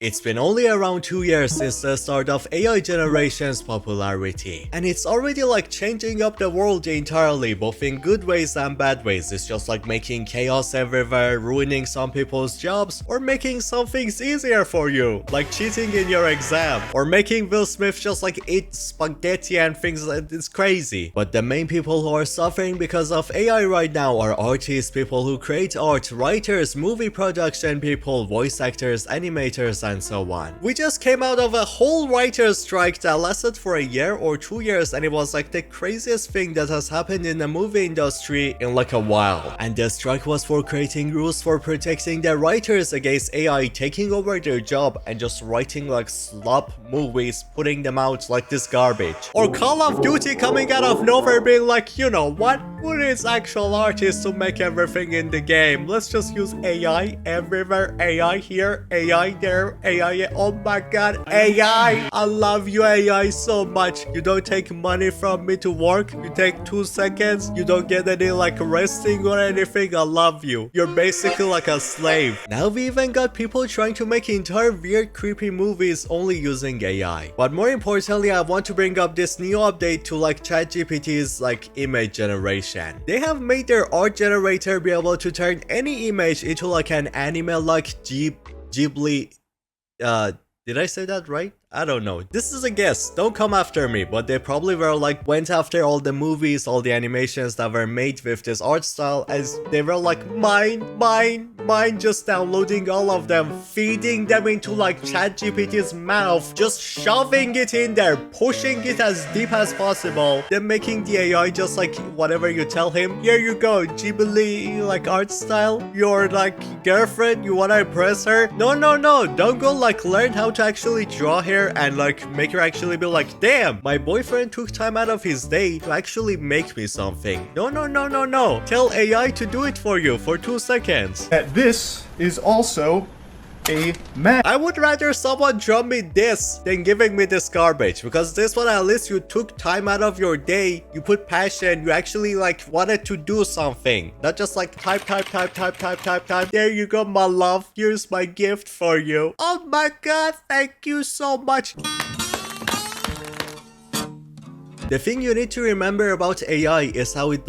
It's been only around 2 years since the start of AI generation's popularity, and it's already like changing up the world entirely, both in good ways and bad ways. It's just like making chaos everywhere, ruining some people's jobs, or making some things easier for you, like cheating in your exam, or making Will Smith just like eat spaghetti and things. It's crazy. But the main people who are suffering because of AI right now are artists, people who create art, writers, movie production people, voice actors, animators, and so on. We just came out of a whole writer's strike that lasted for a year or 2 years, and it was like the craziest thing that has happened in the movie industry in like a while. And the strike was for creating rules for protecting the writers against AI taking over their job and just writing like slop movies, putting them out like this garbage. Or Call of Duty coming out of nowhere being like, you know what? Who needs actual artists to make everything in the game? Let's just use AI everywhere. AI here, AI there, AI. Oh my god, AI. I love you, AI, so much. You don't take money from me to work. You take 2 seconds. You don't get any like resting or anything. I love you. You're basically like a slave. Now we even got people trying to make entire weird creepy movies only using AI. But more importantly, I want to bring up this new update to like ChatGPT's like image generation. They have made their art generator be able to turn any image into like an anime like Ghibli. Did I say that right? I don't know. This is a guess. Don't come after me. But they probably were like went after all the movies, all the animations that were made with this art style, as they were like mine, just downloading all of them, feeding them into like ChatGPT's mouth, just shoving it in there, pushing it as deep as possible, then making the AI just like whatever you tell him. Here you go, Ghibli like art style. Your like girlfriend, you wanna impress her? No, don't go like learn how to actually draw here and like make her actually be like, damn, my boyfriend took time out of his day to actually make me something. No. Tell AI to do it for you for 2 seconds. That this is also a map. I would rather someone draw me this than giving me this garbage, because this one at least you took time out of your day, you put passion, you actually like wanted to do something, not just like type. There you go, my love, here's my gift for you. Oh my god, thank you so much. The thing you need to remember about AI is how it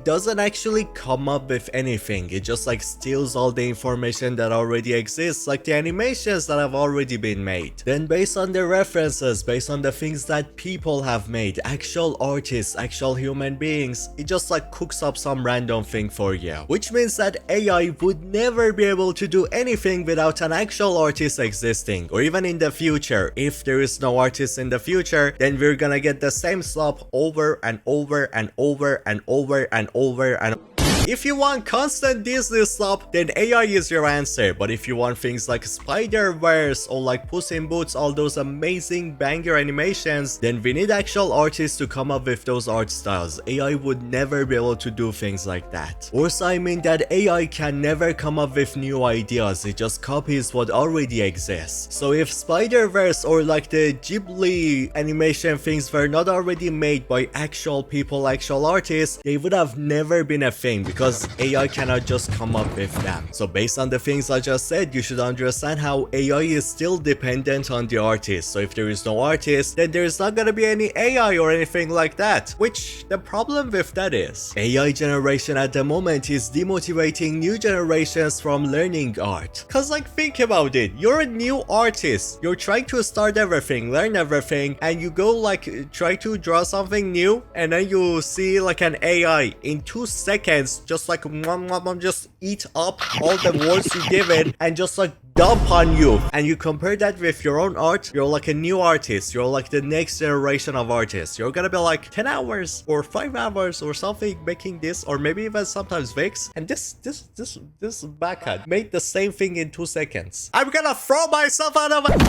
doesn't actually come up with anything. It just like steals all the information that already exists, like the animations that have already been made. Then based on the references, based on the things that people have made, actual artists, actual human beings, it just like cooks up some random thing for you. Which means that AI would never be able to do anything without an actual artist existing. Or even in the future, if there is no artist in the future, then we're gonna get the same slop over and over. If you want constant Disney slop, then AI is your answer. But if you want things like Spider-Verse or like Puss in Boots, all those amazing banger animations, then we need actual artists to come up with those art styles. AI would never be able to do things like that. Also, I mean that AI can never come up with new ideas, it just copies what already exists. So if Spider-Verse or like the Ghibli animation things were not already made by actual people, actual artists, they would have never been a thing, because AI cannot just come up with them. So based on the things I just said, you should understand how AI is still dependent on the artist. So if there is no artist, then there is not gonna be any AI or anything like that. Which the problem with that is, AI generation at the moment is demotivating new generations from learning art. Cause like think about it, you're a new artist, you're trying to start everything, learn everything, and you go like try to draw something new, and then you see like an AI in 2 seconds just like just eat up all the words you give it and just like dump on you. And you compare that with your own art, you're like a new artist, you're like the next generation of artists. You're gonna be like 10 hours or 5 hours or something making this, or maybe even sometimes Vix, and this backhand made the same thing in 2 seconds. I'm gonna throw myself out of it.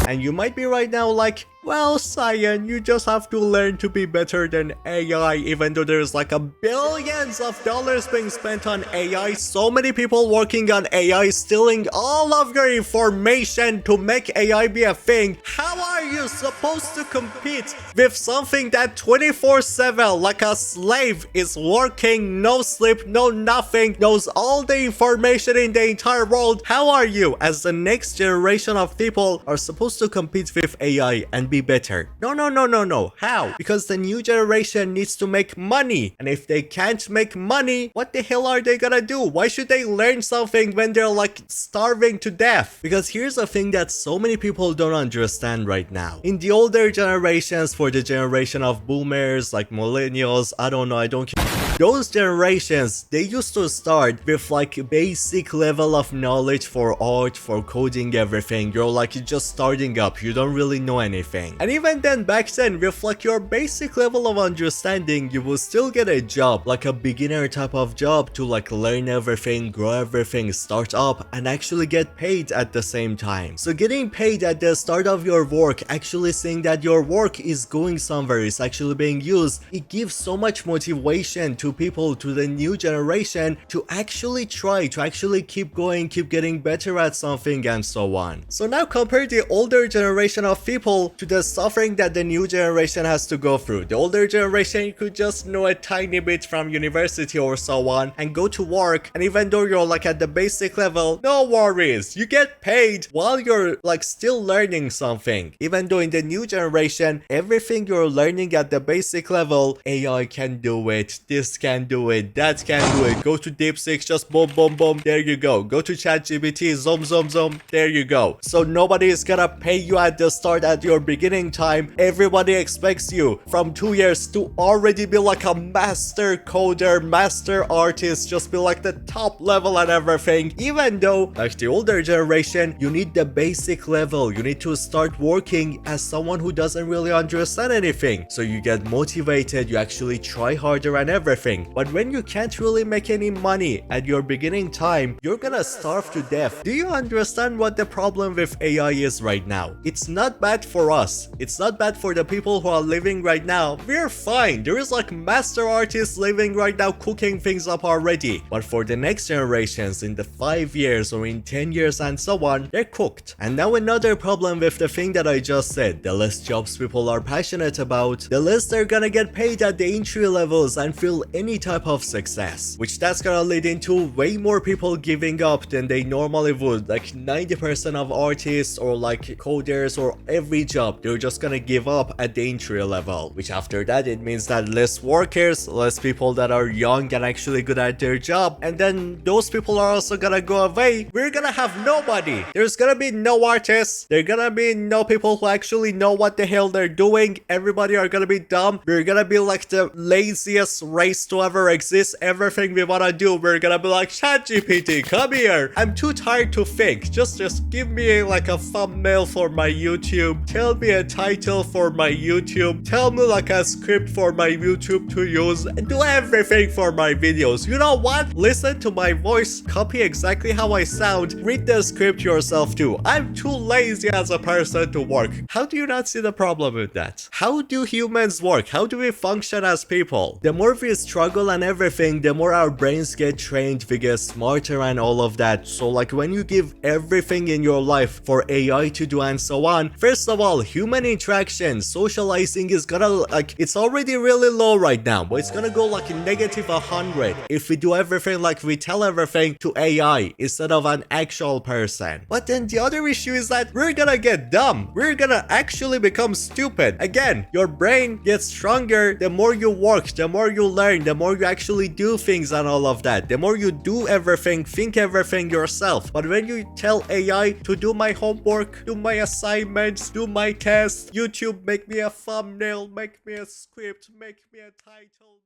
And you might be right now like, well, Scyan, you just have to learn to be better than AI, even though there's like billions of dollars being spent on AI, so many people working on AI, stealing all of your information to make AI be a thing. How are you supposed to compete with something that 24/7 like a slave is working, no sleep, no nothing, knows all the information in the entire world? How are you as the next generation of people are supposed to compete with AI and be better? No. How? Because the new generation needs to make money, and if they can't make money, what the hell are they gonna do? Why should they learn something when they're like starving to death? Because here's a thing that so many people don't understand right now. In the older generations, for the generation of boomers, like millennials, I don't know, I don't care. Those generations, they used to start with like basic level of knowledge for art, for coding, everything. You're like just starting up, you don't really know anything. And even then, back then, with like your basic level of understanding, you will still get a job, like a beginner type of job to like learn everything, grow everything, start up, and actually get paid at the same time. So getting paid at the start of your work, actually seeing that your work is going somewhere, it's actually being used, it gives so much motivation to people, to the new generation, to actually try, to actually keep going, keep getting better at something, and so on. So now compare the older generation of people to the suffering that the new generation has to go through. The older generation, you could just know a tiny bit from university or so on and go to work, and even though you're like at the basic level, no worries, you get paid while you're like still learning something. Even though in the new generation, everything you're learning at the basic level, AI can do it, this can do it, that can do it. Go to DeepSeek, just boom, there you go. Go to ChatGPT, zoom, there you go. So nobody is gonna pay you at the start, at your beginning time. Everybody expects you from 2 years to already be like a master coder, master artist, just be like the top level and everything. Even though, like the older generation, you need the basic level. You need to start working as someone who doesn't really understand anything. So you get motivated, you actually try harder and everything. But when you can't really make any money at your beginning time, you're gonna starve to death. Do you understand what the problem with AI is right now? It's not bad for us. It's not bad for the people who are living right now. We're fine. There is like master artists living right now cooking things up already. But for the next generations, in the 5 years or in 10 years and so on, they're cooked. And now another problem with the thing that I just said, the less jobs people are passionate about, the less they're gonna get paid at the entry levels and feel any type of success, which that's gonna lead into way more people giving up than they normally would. Like 90% of artists or like coders or every job, they're just gonna give up at the entry level, which after that it means that less workers, less people that are young and actually good at their job, and then those people are also gonna go away. We're gonna have nobody. There's gonna be no artists, there's gonna be no people who actually know what the hell they're doing. Everybody are gonna be dumb. We're gonna be like the laziest race to ever exist. Everything we wanna do, we're gonna be like, ChatGPT, come here, I'm too tired to think, just give me like a thumbnail for my YouTube, tell me a title for my YouTube, tell me like a script for my YouTube to use, and do everything for my videos. You know what? Listen to my voice, copy exactly how I sound, read the script yourself too. I'm too lazy as a person to work. How do you not see the problem with that? How do humans work? How do we function as people? The more we struggle and everything, the more our brains get trained, we get smarter and all of that. So like when you give everything in your life for AI to do and so on, first of all, human interaction, socializing is gonna like, it's already really low right now, but it's gonna go like negative 100 if we do everything like we tell everything to AI instead of an actual person. But then the other issue is that we're gonna get dumb. We're gonna actually become stupid. Again, your brain gets stronger the more you work, the more you learn, the more you actually do things and all of that, the more you do everything, think everything yourself. But when you tell AI to do my homework, do my assignments, do my tests, YouTube, make me a thumbnail, make me a script, make me a title,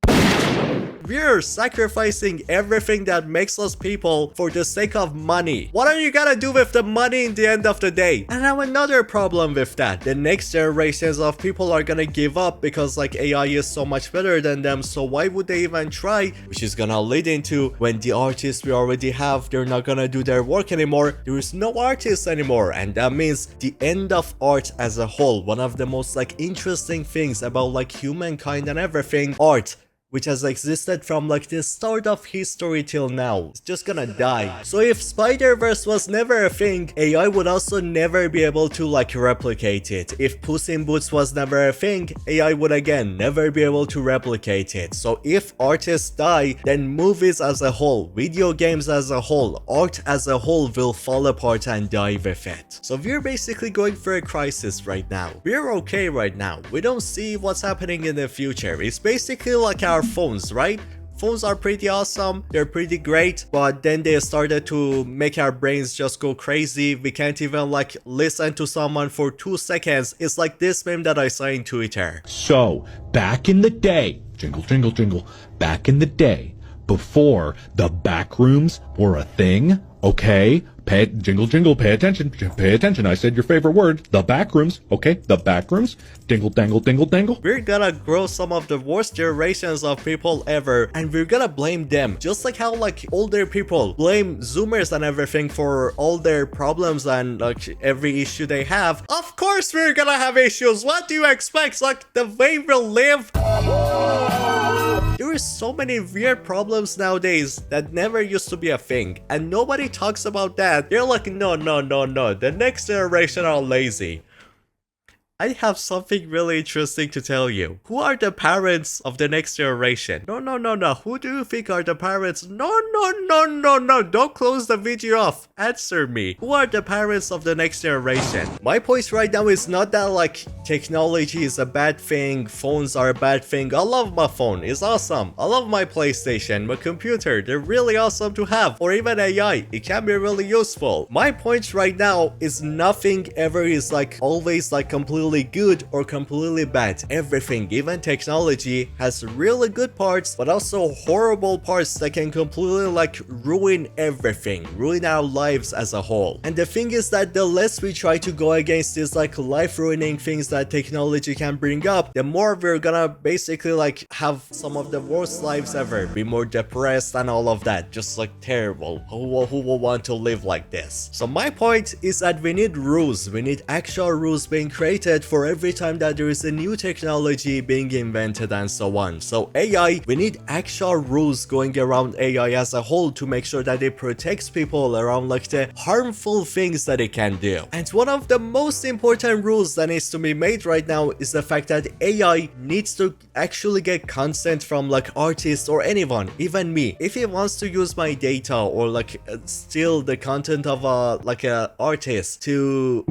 we're sacrificing everything that makes us people for the sake of money. What are you gonna do with the money in the end of the day? And now another problem with that, the next generations of people are gonna give up because like AI is so much better than them, so why would they even try? Which is gonna lead into when the artists we already have, they're not gonna do their work anymore, there is no artists anymore, and that means the end of art as a whole. One of the most like interesting things about like humankind and everything, art which has existed from like the start of history till now. It's just gonna die. So if Spider-Verse was never a thing, AI would also never be able to like replicate it. If Puss in Boots was never a thing, AI would again never be able to replicate it. So if artists die, then movies as a whole, video games as a whole, art as a whole will fall apart and die with it. So we're basically going through a crisis right now. We're okay right now. We don't see what's happening in the future. It's basically like our phones, right? Phones are pretty awesome, they're pretty great, but then they started to make our brains just go crazy. We can't even like listen to someone for 2 seconds. It's like this meme that I saw in Twitter. So, back in the day, jingle, jingle, jingle, back in the day, before the back rooms were a thing, okay? Jingle, jingle, pay attention, I said your favorite word, the back rooms, okay? The back rooms, dingle, dangle, dingle, dangle. We're gonna grow some of the worst generations of people ever, and we're gonna blame them. Just like how like older people blame Zoomers and everything for all their problems and like every issue they have. Of course we're gonna have issues. What do you expect? Like the way we live. There is so many weird problems nowadays that never used to be a thing, and nobody talks about that. They're like, no, the next generation are lazy. I have something really interesting to tell you. Who are the parents of the next generation? No. Who do you think are the parents? No. Don't close the video off. Answer me. Who are the parents of the next generation? My point right now is not that like technology is a bad thing, phones are a bad thing. I love my phone. It's awesome. I love my PlayStation, my computer. They're really awesome to have. Or even AI. It can be really useful. My point right now is nothing ever is like always like completely good or completely bad. Everything, even technology, has really good parts but also horrible parts that can completely like ruin everything, ruin our lives as a whole. And the thing is that the less we try to go against these like life-ruining things that technology can bring up, the more we're gonna basically like have some of the worst lives ever, be more depressed and all of that, just like terrible. Who will want to live like this? So my point is that we need rules, we need actual rules being created for every time that there is a new technology being invented and so on. So AI, we need actual rules going around AI as a whole to make sure that it protects people around like the harmful things that it can do. And one of the most important rules that needs to be made right now is the fact that AI needs to actually get consent from like artists or anyone, even me. If he wants to use my data or like steal the content of a artist to...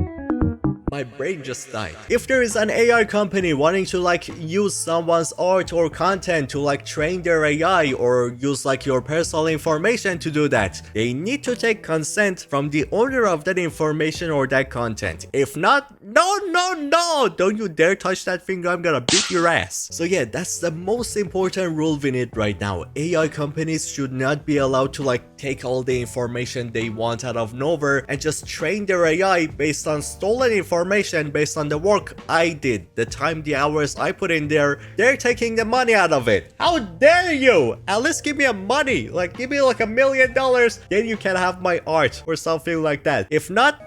My brain just died. If there is an AI company wanting to like use someone's art or content to like train their AI or use like your personal information to do that, they need to take consent from the owner of that information or that content. If not, no, don't you dare touch that finger, I'm gonna beat your ass. So yeah, that's the most important rule we need right now. AI companies should not be allowed to like take all the information they want out of nowhere and just train their AI based on stolen information, based on the work I did, the time, the hours I put in there. They're taking the money out of it. How dare you? At least give me a money, like give me like $1 million, then you can have my art or something like that. If not...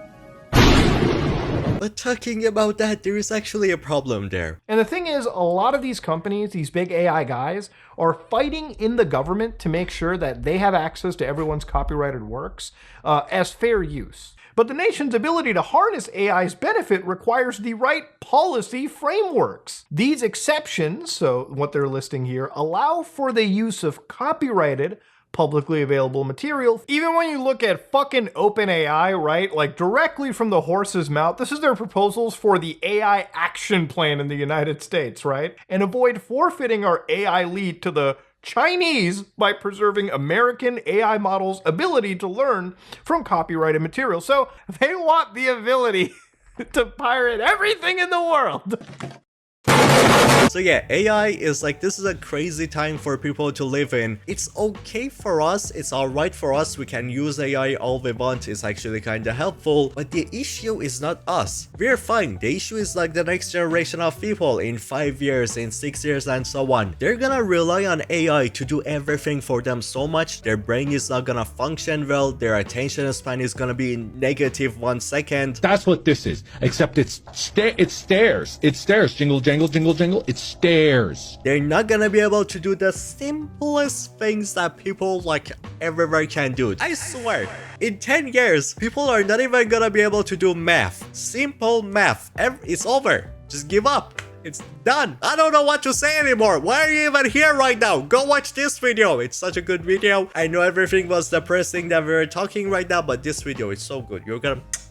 But talking about that, there is actually a problem there. And the thing is, a lot of these companies, these big AI guys, are fighting in the government to make sure that they have access to everyone's copyrighted works as fair use. But the nation's ability to harness AI's benefit requires the right policy frameworks. These exceptions, so what they're listing here, allow for the use of copyrighted, publicly available material. Even when you look at fucking OpenAI, right? Like directly from the horse's mouth, this is their proposals for the AI action plan in the United States, right? And avoid forfeiting our AI lead to the Chinese by preserving American AI models' ability to learn from copyrighted material. So they want the ability to pirate everything in the world. So yeah, AI is like, this is a crazy time for people to live in. It's okay for us, it's alright for us, we can use AI all we want, it's actually kinda helpful, but the issue is not us. We're fine, the issue is like the next generation of people in 5 years, in 6 years and so on. They're gonna rely on AI to do everything for them so much, their brain is not gonna function well, their attention span is gonna be in negative 1 second. That's what this is, except it's stairs. It's stairs. Jingle, jangle, jingle, jingle. It's flight stairs. They're not gonna be able to do the simplest things that people like everywhere can do. I swear, in 10 years, people are not even gonna be able to do math. Simple math. It's over. Just give up. It's done. I don't know what to say anymore. Why are you even here right now? Go watch this video. It's such a good video. I know everything was depressing that we were talking right now, but this video is so good. You're gonna